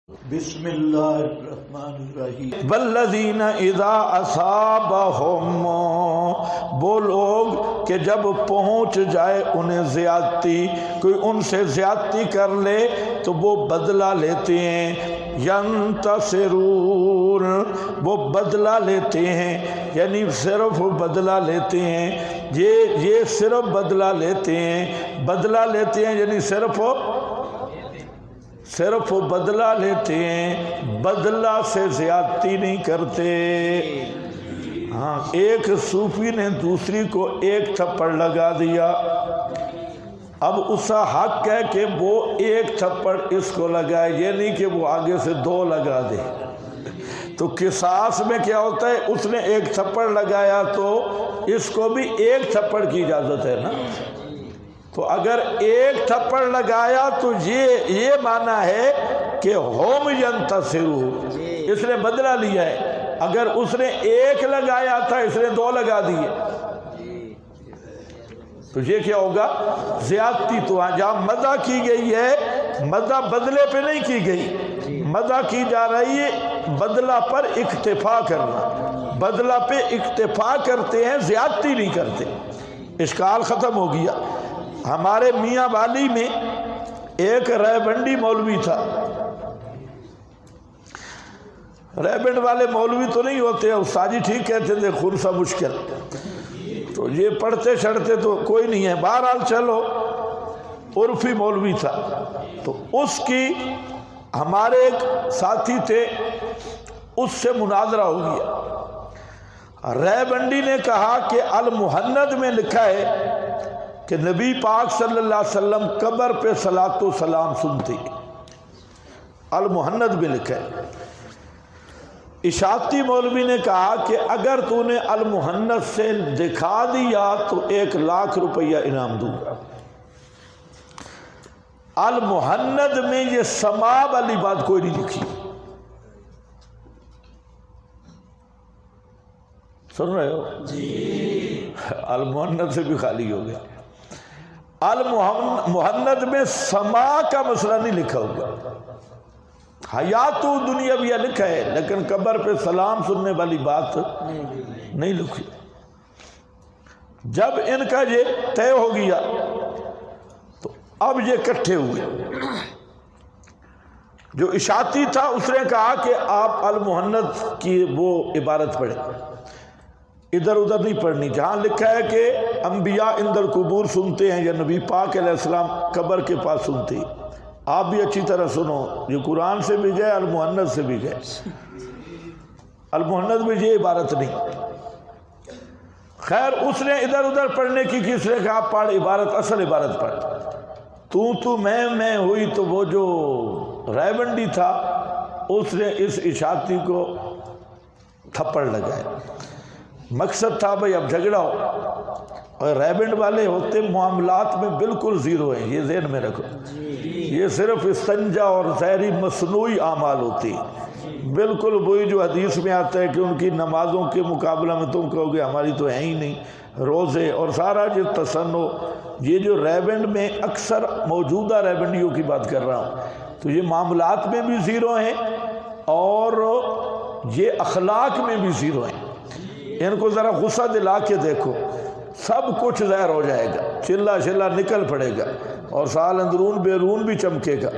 بسم اللہ الرحمن الرحیم والذین اذا اصابہم، وہ لوگ کہ جب پہنچ جائے انہیں زیادتی، کوئی ان سے زیادتی کر لے تو وہ بدلہ لیتے ہیں، ینتصرون، وہ بدلہ لیتے ہیں، یعنی صرف بدلہ لیتے ہیں، یہ صرف بدلہ لیتے ہیں، بدلہ لیتے ہیں یعنی صرف بدلہ لیتے ہیں، بدلہ سے زیادتی نہیں کرتے۔ ہاں، ایک صوفی نے دوسری کو ایک تھپڑ لگا دیا، اب اس کا حق ہے کہ وہ ایک تھپڑ اس کو لگائے، یہ نہیں کہ وہ آگے سے دو لگا دے۔ تو قصاص میں کیا ہوتا ہے، اس نے ایک تھپڑ لگایا تو اس کو بھی ایک تھپڑ کی اجازت ہے نا۔ تو اگر ایک تھپڑ لگایا تو یہ معنی ہے کہ ہوم ینتصرو، اس نے بدلہ لیا ہے۔ اگر اس نے ایک لگایا تھا، اس نے دو لگا دیے، تو یہ کیا ہوگا، زیادتی۔ تو جہاں مدح کی گئی ہے، مدح بدلے پہ نہیں کی گئی، مدح کی جا رہی ہے بدلہ پر اکتفا کرنا، بدلہ پہ اکتفا کرتے ہیں، زیادتی نہیں کرتے۔ اشکال ختم ہو گیا۔ ہمارے میاں والی میں ایک ریبنڈی مولوی تھا۔ ریبنڈ والے مولوی تو نہیں ہوتے، استادی ٹھیک کہتے تھے، خرسہ مشکل، تو یہ پڑھتے چھڑتے تو کوئی نہیں ہے، بہرحال چلو عرفی مولوی تھا۔ تو اس کی ہمارے ایک ساتھی تھے، اس سے مناظرہ ہو گیا۔ ریبنڈی نے کہا کہ المحند میں لکھا ہے کہ نبی پاک صلی اللہ علیہ وسلم قبر پہ صلاۃ و سلام سنتے، المحند میں لکھا ہے۔ اشاعتی مولوی نے کہا کہ اگر تو نے المحند سے دکھا دیا تو 1,00,000 روپیہ انعام دوں گا۔ المحند میں یہ سما والی بات کوئی نہیں لکھی، سن رہے ہو جی؟ المحند سے بھی خالی ہو گیا۔ المحند میں سما کا مسئلہ نہیں لکھا ہوگا، حیات دنیاویہ لکھا ہے، لیکن قبر پہ سلام سننے والی بات نہیں لکھی۔ جب ان کا یہ طے ہو گیا تو اب یہ اکٹھے ہوئے۔ جو اشاعتی تھا اس نے کہا کہ آپ المحند کی وہ عبارت پڑھیں، ادھر ادھر نہیں پڑھنی، جہاں لکھا ہے کہ انبیاء اندر قبور سنتے ہیں یا نبی پاک علیہ السلام قبر کے پاس سنتے ہیں، آپ بھی اچھی طرح سنو، یہ قرآن سے بھی گئے، المحند سے بھی گئے، المحند میں یہ عبارت نہیں۔ خیر اس نے ادھر ادھر پڑھنے کی کس نے کہا پڑھ عبارت، اصل عبارت پڑھ۔ تو میں ہوئی، تو وہ جو ریبنڈی تھا اس نے اس اشاعتی کو تھپڑ لگائے۔ مقصد تھا بھئی اب جھگڑا ہو، اور ریبنڈ والے ہوتے معاملات میں بالکل زیرو ہیں، یہ ذہن میں رکھو، یہ صرف استنجا اور زہری مصنوعی اعمال ہوتی ہیں، بالکل وہی جو حدیث میں آتا ہے کہ ان کی نمازوں کے مقابلہ میں تم کہو گے ہماری تو ہے ہی نہیں، روزے اور سارا جو تسنو، یہ جو ریبنڈ میں اکثر موجودہ ریبنڈیوں کی بات کر رہا ہوں، تو یہ معاملات میں بھی زیرو ہیں اور یہ اخلاق میں بھی زیرو ہیں۔ ان کو ذرا غصہ دلا کے دیکھو، سب کچھ ظاہر ہو جائے گا، چلا چلا نکل پڑے گا، اور سال اندرون بیرون بھی چمکے گا،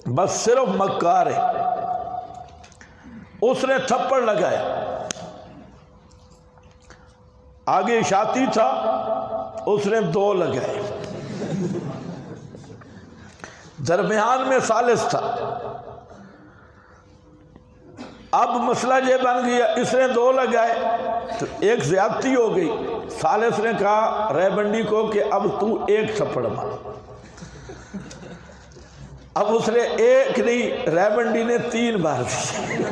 بس صرف مکار ہے۔ اس نے تھپڑ لگایا، آگے اشاعتی تھا، اس نے 2 لگائے، درمیان میں ثالث تھا۔ اب مسئلہ یہ بن گیا، اس نے 2 لگائے تو ایک زیادتی ہو گئی۔ ثالث نے کہا ریبنڈی کو کہ اب تو 1 تھپڑ مار۔ اب اس نے 1 نہیں، ریبنڈی نے 3 مار دی۔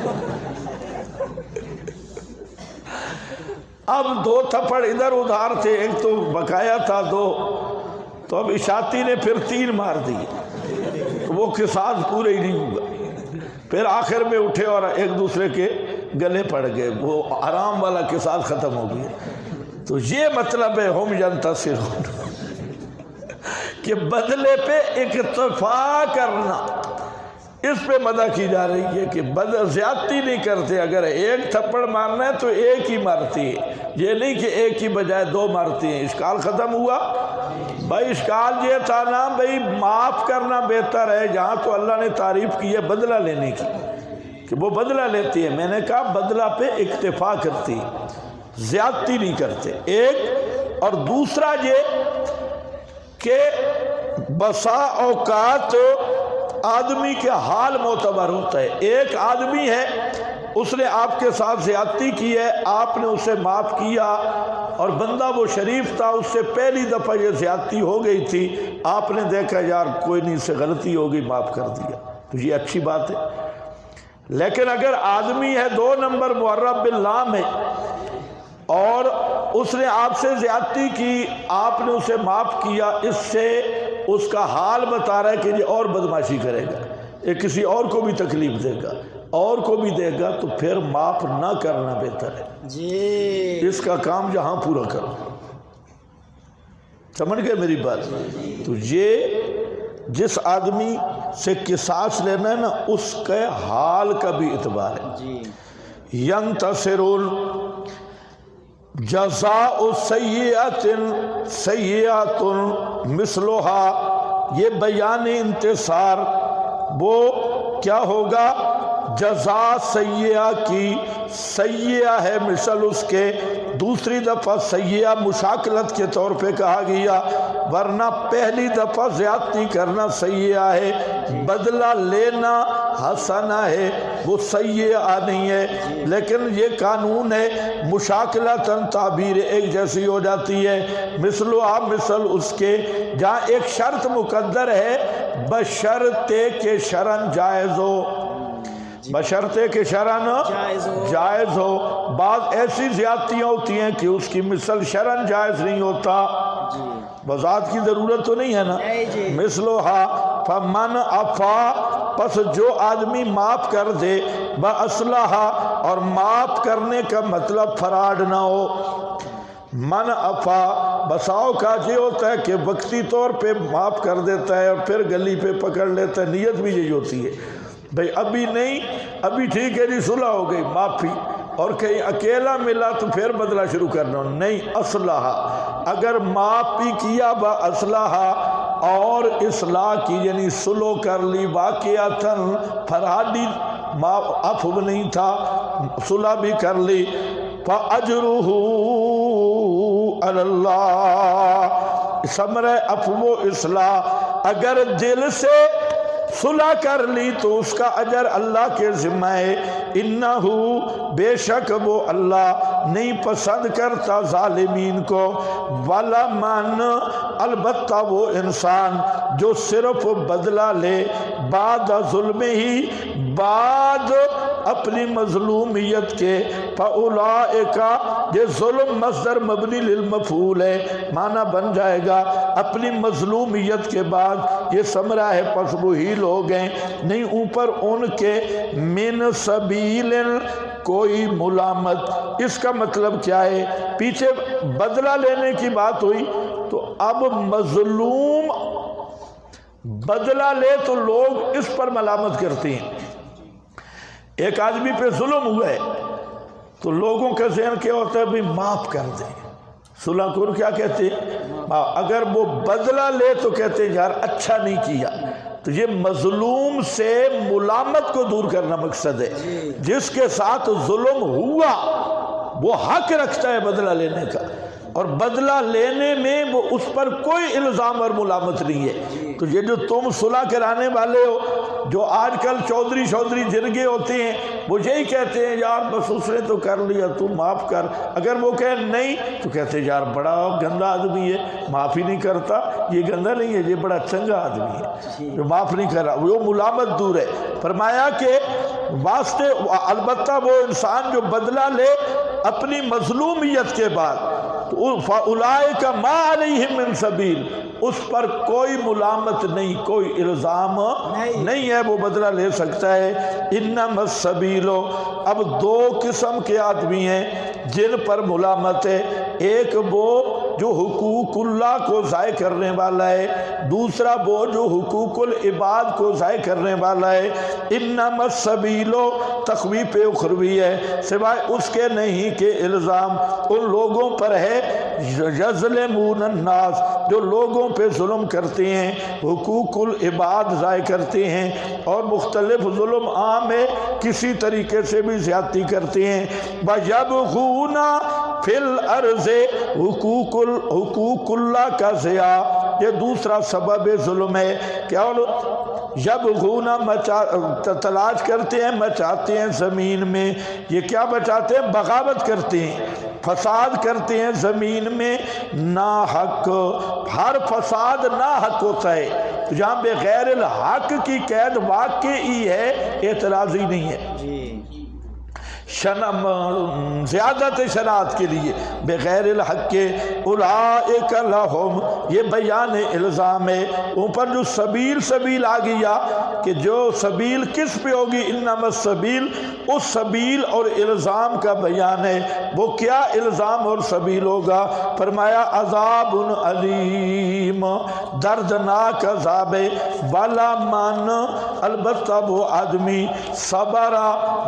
اب 2 تھپڑ ادھر ادھار تھے، ایک تو بقایا تھا 2، تو اب اشاعتی نے پھر 3 مار دی، تو وہ قصاص پورے ہی نہیں ہوگا۔ پھر آخر میں اٹھے اور ایک دوسرے کے گلے پڑ گئے، وہ آرام والا قصاص ختم ہو گیا۔ تو یہ مطلب ہے ہم ینتصرون، کہ بدلے پہ اکتفا کرنا، اس پہ مدح کی جا رہی ہے کہ زیادتی نہیں کرتے، اگر ایک تھپڑ مارنا ہے تو ایک ہی مارتی ہے، یہ نہیں کہ ایک کی بجائے دو مارتی ہیں۔ اشکال ختم ہوا بھائی؟ اشکال یہ تھا نا بھائی معاف کرنا بہتر ہے، جہاں تو اللہ نے تعریف کی ہے بدلہ لینے کی کہ وہ بدلہ لیتی ہے، میں نے کہا بدلہ پہ اکتفا کرتی، زیادتی نہیں کرتے، ایک۔ اور دوسرا یہ کہ بسا اوقات آدمی کے حال معتبر ہوتا ہے، ایک آدمی ہے اس نے آپ کے ساتھ زیادتی کی ہے، آپ نے اسے معاف کیا، اور بندہ وہ شریف تھا، اس سے پہلی دفعہ یہ زیادتی ہو گئی تھی، آپ نے دیکھا یار کوئی نہیں، سے غلطی ہو گئی، معاف کر دیا، تو یہ اچھی بات ہے۔ لیکن اگر آدمی ہے 2 نمبر معرب باللام ہے اور اس نے آپ سے زیادتی کی، آپ نے اسے معاف کیا، اس سے اس کا حال بتا رہا ہے کہ یہ اور بدماشی کرے گا، یہ کسی اور کو بھی تکلیف دے گا، اور کو بھی دے گا، تو پھر معاف نہ کرنا بہتر ہے جی، اس کا کام جہاں پورا کرو۔ سمجھ گئے میری بات؟ تو یہ جس آدمی سے قصاص لینا ہے نا، اس کے حال کا بھی اعتبار ہے۔ ینتصرون جزاء سیئۃ سیئۃ مثلھا، یہ بیان انتصار، وہ کیا ہوگا؟ جزا سیئہ کی، سیئہ ہے مثل اس کے، دوسری دفعہ سیئہ مشاکلت کے طور پہ کہا گیا، ورنہ پہلی دفعہ زیادتی کرنا سیئہ ہے، بدلہ لینا حسنہ ہے، وہ سیئہ نہیں ہے۔ لیکن یہ قانون ہے مشاکلتاً تعبیر ایک جیسی ہو جاتی ہے، مثلھا مثل اس کے، جہاں ایک شرط مقدر ہے بشرطے کہ شرعاً جائز ہو، بشرطے کہ شرعاً جائز ہو۔ بعض ایسی زیادتیاں ہوتی ہیں کہ اس کی مثل شرعاً جائز نہیں ہوتا، وضاحت کی ضرورت تو نہیں ہے نا۔ مثلھا فمن عفا، پس جو آدمی معاف کر دے، باصلح، اور معاف کرنے کا مطلب فراڈ نہ ہو۔ من عفا، بساؤ کا یہ ہوتا ہے کہ وقتی طور پہ معاف کر دیتا ہے اور پھر گلی پہ پکڑ لیتا ہے، نیت بھی یہی ہوتی ہے بھئی ابھی نہیں، ابھی ٹھیک ہے جی صلح ہو گئی، معافی، اور کہیں اکیلا ملا تو پھر بدلہ شروع کرنا نہیں۔ اصلح، اگر معاف بھی کیا با اصلح، اور اصلاح کی یعنی صلح کر لی، واقعتاً فرادی عفو نہیں تھا، صلح بھی کر لی، فَأَجْرُهُ عَلَى اللَّهِ، ثمرہ عفو و اصلاح، اگر دل سے صلح کر لی تو اس کا اجر اللہ کے ذمہ ہے، انہو، بے شک وہ اللہ نہیں پسند کرتا ظالمین کو، والا من، البتہ وہ انسان جو صرف بدلہ لے، بعد ظلم ہی، بعد اپنی مظلومیت کے، فَأُولَئِکَ، یہ ظلم مصدر مبنی للمفعول ہے، معنی بن جائے گا اپنی مظلومیت کے بعد، یہ ثمرہ ہے پس وہی لوگ ہیں، نہیں اوپر ان کے من سبیل کوئی ملامت۔ اس کا مطلب کیا ہے؟ پیچھے بدلہ لینے کی بات ہوئی، تو اب مظلوم بدلہ لے تو لوگ اس پر ملامت کرتے ہیں۔ ایک آدمی پہ ظلم ہوا ہے تو لوگوں کا ذہن کیا ہوتا ہے بھی معاف کر دیں، صلح کو کیا کہتے ہیں؟ اگر وہ بدلہ لے تو کہتے ہیں یار اچھا نہیں کیا، تو یہ مظلوم سے ملامت کو دور کرنا مقصد ہے۔ جس کے ساتھ ظلم ہوا وہ حق رکھتا ہے بدلہ لینے کا، اور بدلہ لینے میں وہ اس پر کوئی الزام اور ملامت نہیں ہے۔ تو یہ جو تم صلح کرانے والے ہو، جو آج کل چودھری جرگے ہوتے ہیں، وہ یہی کہتے ہیں یار بس اس نے تو کر لیا تو معاف کر، اگر وہ کہے نہیں تو کہتے ہیں یار بڑا گندا آدمی ہے، معاف ہی نہیں کرتا، یہ گندا نہیں ہے، یہ بڑا چنگا آدمی ہے جو معاف نہیں کر رہا، وہ ملامت دور ہے۔ فرمایا کہ واسطے البتہ وہ انسان جو بدلہ لے اپنی مظلومیت کے بعد، فَأُولَئِكَ مَا عَلَيْهِم مِّن سَبِيلٍ، اس پر کوئی ملامت نہیں، کوئی الزام نہیں ہے، وہ بدلہ لے سکتا ہے۔ إِنَّمَا السَّبِيلُ، اب 2 قسم کے آدمی ہیں جن پر ملامت ہے، ایک وہ جو حقوق اللہ کو ضائع کرنے والا ہے، دوسرا وہ جو حقوق العباد کو ضائع کرنے والا ہے۔ انما السبیل تخویف اخروی ہے، سوائے اس کے نہیں کہ الزام ان لوگوں پر ہے یظلمون الناس، جو لوگوں پہ ظلم کرتے ہیں، حقوق العباد ضائع کرتے ہیں، اور مختلف ظلم عام ہے، کسی طریقے سے بھی زیادتی کرتے ہیں۔ وَيَبْغُونَ فِي الْأَرْضِ حقوق اللہ کا ضیاع، یہ دوسرا سبب ظلم ہے۔ کیا یبغون تلاش کرتے ہیں، مچاتے ہیں زمین میں، یہ کیا بچاتے ہیں؟ بغاوت کرتے ہیں، فساد کرتے ہیں زمین میں ناحق۔ ہر فساد ناحق ہوتا ہے، جہاں بغیر الحق کی قید واقعی ہے، اعتراضی نہیں ہے، زیادت شرائط کے لیے بغیر الحق کے۔ اولئک لہم، یہ بیان الزام ہے، اوپر جو سبیل آ گیا کہ جو سبیل کس پہ ہوگی، انما السبیل، اس سبیل اور الزام کا بیان ہے۔ وہ کیا الزام اور سبیل ہوگا؟ فرمایا عذاب علیم، دردناک عذاب ہے، والا من، البتہ وہ آدمی صبر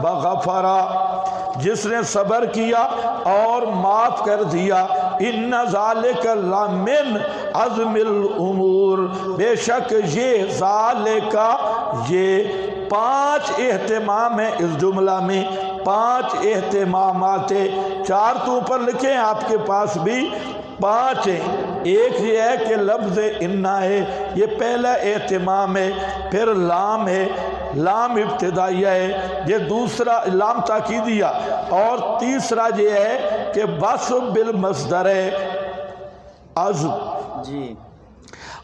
وغفر، جس نے صبر کیا اور معاف کر دیا۔ ان ذالک لمن عزم الامور، بے شک یہ ذالک، یہ 5 اہتمام ہیں اس جملہ میں، 5 اہتمامات ہیں، 4 تو اوپر لکھیں آپ کے پاس بھی، 5 ہیں۔ ایک یہ ہے کہ لفظ انا ہے، یہ پہلا اہتمام ہے، پھر لام ہے، لام ابتدائیہ ہے، یہ دوسرا لام تاکیدیہ، اور تیسرا یہ ہے کہ بس بالمصدر ہے از،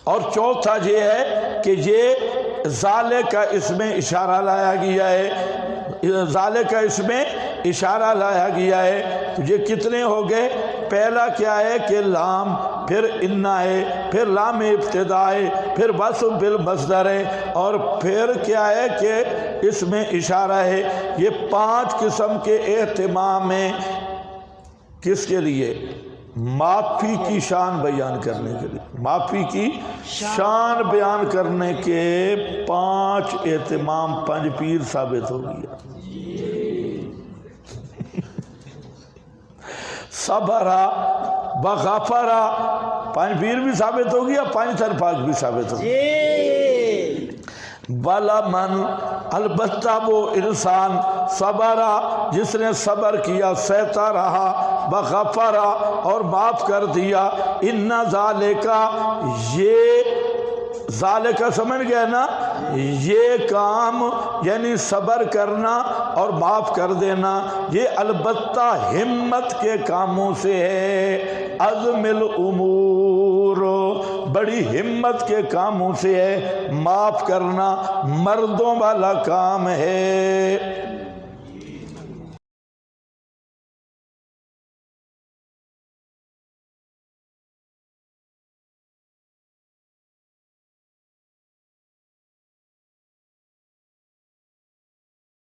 اور چوتھا یہ ہے کہ یہ ذالے کا اس میں اشارہ لایا گیا ہے، ذالے کا اس میں اشارہ لایا گیا ہے۔ تو یہ کتنے ہو گئے؟ پہلا کیا ہے کہ لام، پھر انا ہے، پھر لام ابتدا ہے، پھر بس بالمصدر ہے، اور پھر کیا ہے کہ اس میں اشارہ ہے۔ یہ 5 قسم کے اہتمام ہیں، کس کے لیے؟ معافی کی شان بیان کرنے کے لیے، معافی کی شان بیان کرنے کے 5 اہتمام پنج پیر ثابت ہو گیا۔ صبرا وغفرا، پنج پیر بھی ثابت ہو گیا، 5 طرفاق بھی ثابت ہو گیا۔ والا من، البتہ وہ انسان صبرا، جس نے صبر کیا، سہتا رہا، وغفرا، اور معاف کر دیا۔ ان ذالکا، یہ ذالکا سمجھ گئے نا، یہ کام یعنی صبر کرنا اور معاف کر دینا، یہ البتہ ہمت کے کاموں سے ہے، عزم الامور، بڑی ہمت کے کاموں سے ہے، معاف کرنا مردوں والا کام ہے۔